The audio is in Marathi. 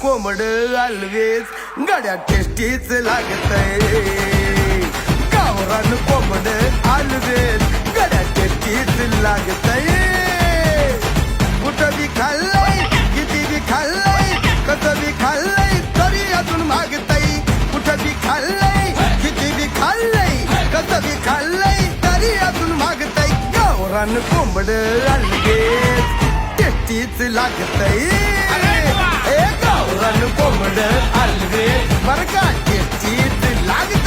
कोंबड अलवेज गड्या टेस्टीच लागतय. गावरान कोंबड अलवेज गड्या टेस्टीच लागतय. कुठं बी खाल्लंय, किती बी खाल्लंय, कसं बी खाल्लंय तरी अजून मागतय. कुठं बी खाल्लंय, किती बी खाल्लंय, कसं बी खाल्लंय तरी अजून मागतय. गावरान कोंबड अलवेज टेस्टीच लागतय. गावरान कोंबड अलवेज बरं का टेस्टीच लागतय.